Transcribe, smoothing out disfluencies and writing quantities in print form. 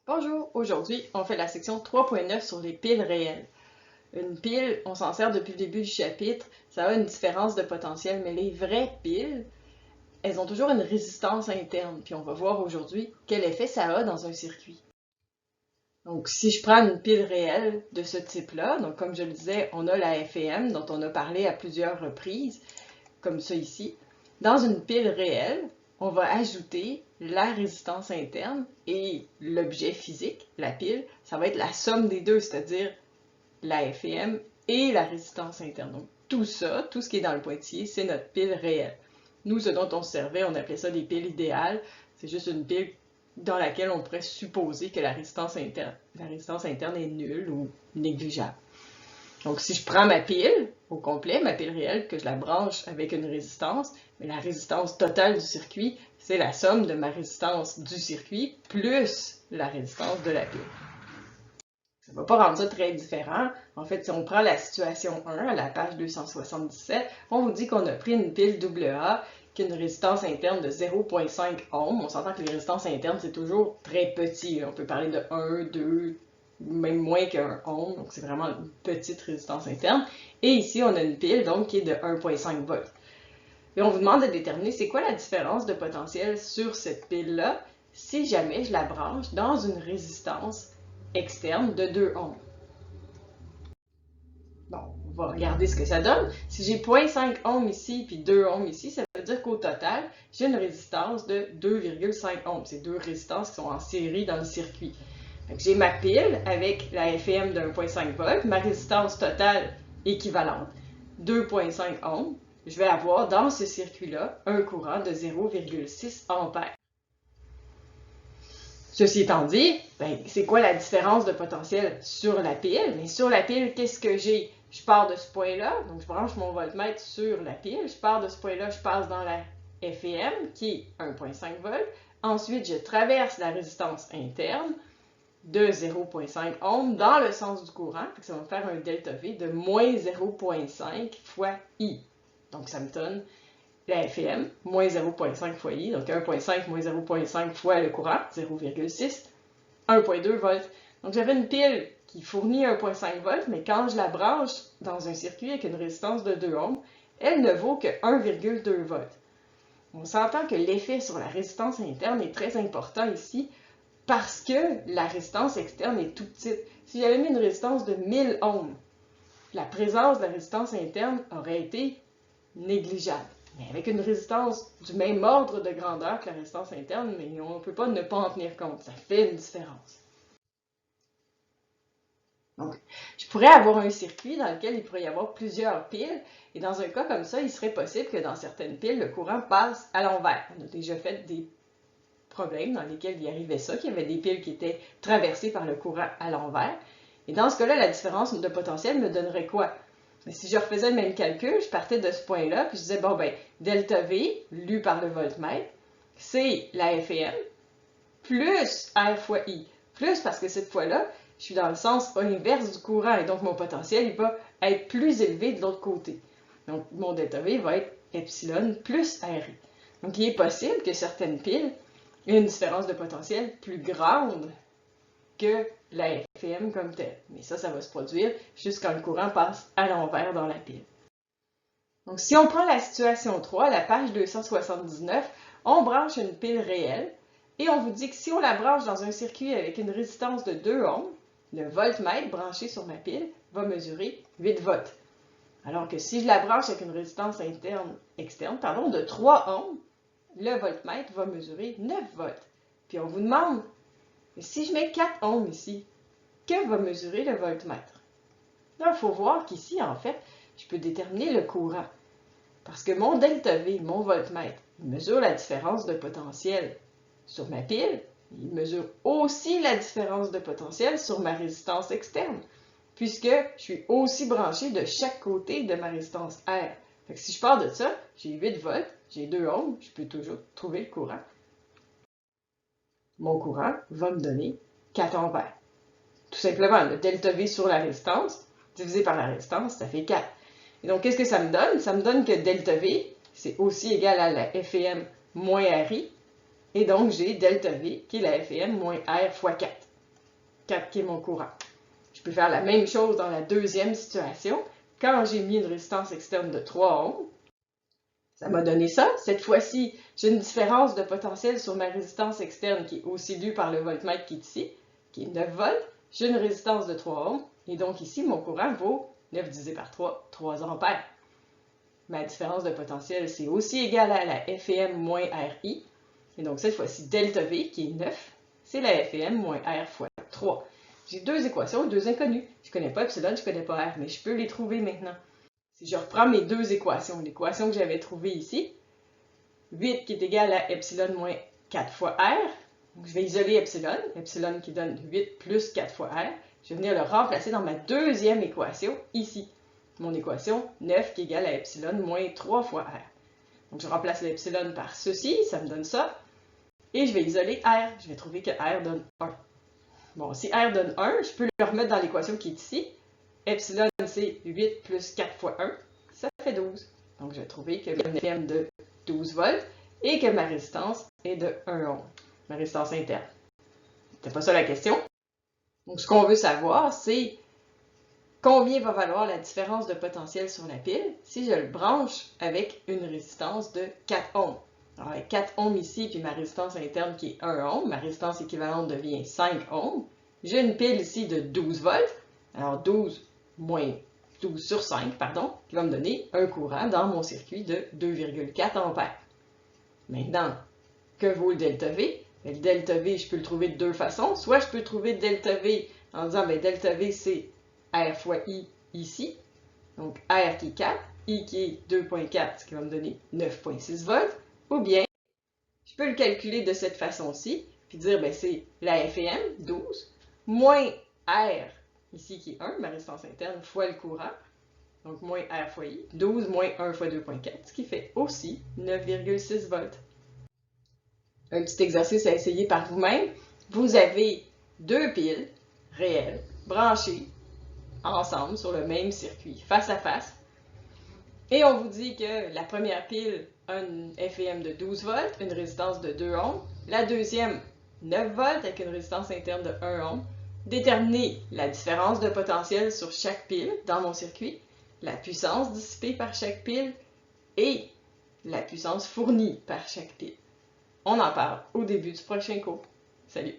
Bonjour, aujourd'hui on fait la section 3.9 sur les piles réelles. Une pile, on s'en sert depuis le début du chapitre, ça a une différence de potentiel, mais les vraies piles, elles ont toujours une résistance interne, puis on va voir aujourd'hui quel effet ça a dans un circuit. Donc si je prends une pile réelle de ce type-là, donc comme je le disais, on a la FEM dont on a parlé à plusieurs reprises, comme ça ici. Dans une pile réelle, on va ajouter la résistance interne et l'objet physique, la pile, ça va être la somme des deux, c'est-à-dire la FEM et la résistance interne. Donc tout ça, tout ce qui est dans le pointillé, c'est notre pile réelle. Nous, ce dont on se servait, on appelait ça des piles idéales. C'est juste une pile dans laquelle on pourrait supposer que la résistance interne est nulle ou négligeable. Donc, si je prends ma pile au complet, ma pile réelle, que je la branche avec une résistance, mais la résistance totale du circuit, c'est la somme de ma résistance du circuit plus la résistance de la pile. Ça ne va pas rendre ça très différent. En fait, si on prend la situation 1 à la page 277, on vous dit qu'on a pris une pile AA qui a une résistance interne de 0,5 ohm. On s'entend que les résistances internes, c'est toujours très petit. On peut parler de 1, 2, même moins qu'un ohm, donc c'est vraiment une petite résistance interne. Et ici, on a une pile donc qui est de 1,5 volts. Et on vous demande de déterminer c'est quoi la différence de potentiel sur cette pile-là si jamais je la branche dans une résistance externe de 2 ohms. Bon, on va regarder ce que ça donne. Si j'ai 0,5 ohms ici puis 2 ohms ici, ça veut dire qu'au total, j'ai une résistance de 2,5 ohms. C'est deux résistances qui sont en série dans le circuit. J'ai ma pile avec la FEM de 1,5 volts, ma résistance totale équivalente, 2,5 ohms. Je vais avoir dans ce circuit-là un courant de 0,6 ampères. Ceci étant dit, c'est quoi la différence de potentiel sur la pile? Mais sur la pile, qu'est-ce que j'ai? Je pars de ce point-là, donc je branche mon voltmètre sur la pile. Je pars de ce point-là, je passe dans la FEM, qui est 1,5 volts. Ensuite, je traverse la résistance interne de 0,5 ohms dans le sens du courant. Ça va me faire un delta V de moins 0,5 fois I. Donc, ça me donne la FEM, moins 0,5 fois I, donc 1,5 moins 0,5 fois le courant, 0,6, 1,2 volts. Donc j'avais une pile qui fournit 1,5 volts, mais quand je la branche dans un circuit avec une résistance de 2 ohms, elle ne vaut que 1,2 volts. On s'entend que l'effet sur la résistance interne est très important ici parce que la résistance externe est tout petite. Si j'avais mis une résistance de 1000 ohms, la présence de la résistance interne aurait été négligeable. Mais avec une résistance du même ordre de grandeur que la résistance interne, mais on ne peut pas ne pas en tenir compte. Ça fait une différence. Donc, je pourrais avoir un circuit dans lequel il pourrait y avoir plusieurs piles, et dans un cas comme ça, il serait possible que dans certaines piles, le courant passe à l'envers. On a déjà fait des problèmes dans lesquels il arrivait ça, qu'il y avait des piles qui étaient traversées par le courant à l'envers. Et dans ce cas-là, la différence de potentiel me donnerait quoi? Mais si je refaisais le même calcul, je partais de ce point-là, puis je disais, bon, ben, delta V, lu par le voltmètre, c'est la FEM, plus R fois I. Plus parce que cette fois-là, je suis dans le sens inverse du courant, et donc mon potentiel, il va être plus élevé de l'autre côté. Donc, mon delta V va être epsilon plus RI. Donc, il est possible que certaines piles aient une différence de potentiel plus grande que la FEM comme telle. Mais ça va se produire juste quand le courant passe à l'envers dans la pile. Donc, si on prend la situation 3, la page 279, on branche une pile réelle et on vous dit que si on la branche dans un circuit avec une résistance de 2 ohms, le voltmètre branché sur ma pile va mesurer 8 volts. Alors que si je la branche avec une résistance externe de 3 ohms, le voltmètre va mesurer 9 volts. Puis on vous demande, si je mets 4 ohms ici, que va mesurer le voltmètre? Là, il faut voir qu'ici, en fait, je peux déterminer le courant. Parce que mon delta V, mon voltmètre, il mesure la différence de potentiel sur ma pile, il mesure aussi la différence de potentiel sur ma résistance externe, puisque je suis aussi branché de chaque côté de ma résistance R. Fait que si je pars de ça, j'ai 8 volts, j'ai 2 ohms, je peux toujours trouver le courant. Mon courant va me donner 4 ampères. Tout simplement, le delta V sur la résistance, divisé par la résistance, ça fait 4. Et donc, qu'est-ce que ça me donne? Ça me donne que delta V, c'est aussi égal à la FEM moins RI. Et donc, j'ai delta V, qui est la FEM moins R fois 4. 4 qui est mon courant. Je peux faire la même chose dans la deuxième situation. Quand j'ai mis une résistance externe de 3 ohms, ça m'a donné ça. Cette fois-ci, j'ai une différence de potentiel sur ma résistance externe qui est aussi lue par le voltmètre qui est ici, qui est 9 volts. J'ai une résistance de 3 ohms. Et donc ici, mon courant vaut 9 divisé par 3, 3 ampères. Ma différence de potentiel, c'est aussi égal à la FEM moins RI. Et donc cette fois-ci, delta V, qui est 9, c'est la FEM moins R fois 3. J'ai deux équations, deux inconnues. Je ne connais pas epsilon, je ne connais pas R, mais je peux les trouver maintenant. Si je reprends mes deux équations, l'équation que j'avais trouvée ici, 8 qui est égal à epsilon moins 4 fois R, donc je vais isoler epsilon, epsilon qui donne 8 plus 4 fois R, je vais venir le remplacer dans ma deuxième équation ici. Mon équation 9 qui est égale à epsilon moins 3 fois R. Donc je remplace l'epsilon par ceci, ça me donne ça, et je vais isoler R. Je vais trouver que R donne 1. Bon, si R donne 1, je peux le remettre dans l'équation qui est ici. Epsilon, c'est 8 plus 4 fois 1, ça fait 12. Donc, je vais trouver que ma FEM de 12 volts et que ma résistance est de 1 ohm, ma résistance interne. C'était pas ça la question. Donc, ce qu'on veut savoir, c'est combien va valoir la différence de potentiel sur la pile si je le branche avec une résistance de 4 ohms. Alors, avec 4 ohms ici, puis ma résistance interne qui est 1 ohm, ma résistance équivalente devient 5 ohms. J'ai une pile ici de 12 volts. Alors, 12 moins 12 sur 5, pardon, qui va me donner un courant dans mon circuit de 2,4 ampères. Maintenant, que vaut le delta V? Le delta V, je peux le trouver de deux façons. Soit je peux trouver delta V en disant, ben, delta V, c'est R fois I ici. Donc, R qui est 4, I qui est 2,4, ce qui va me donner 9,6 volts. Ou bien, je peux le calculer de cette façon-ci, puis dire, ben, c'est la FEM, 12, moins R, ici qui est 1, ma résistance interne, fois le courant, donc moins R fois I, 12 moins 1 fois 2,4, ce qui fait aussi 9,6 volts. Un petit exercice à essayer par vous-même. Vous avez deux piles réelles, branchées ensemble sur le même circuit, face à face. Et on vous dit que la première pile a une FEM de 12 volts, une résistance de 2 ohms. La deuxième, 9 volts avec une résistance interne de 1 ohm. Déterminez la différence de potentiel sur chaque pile dans mon circuit, la puissance dissipée par chaque pile et la puissance fournie par chaque pile. On en parle au début du prochain cours. Salut!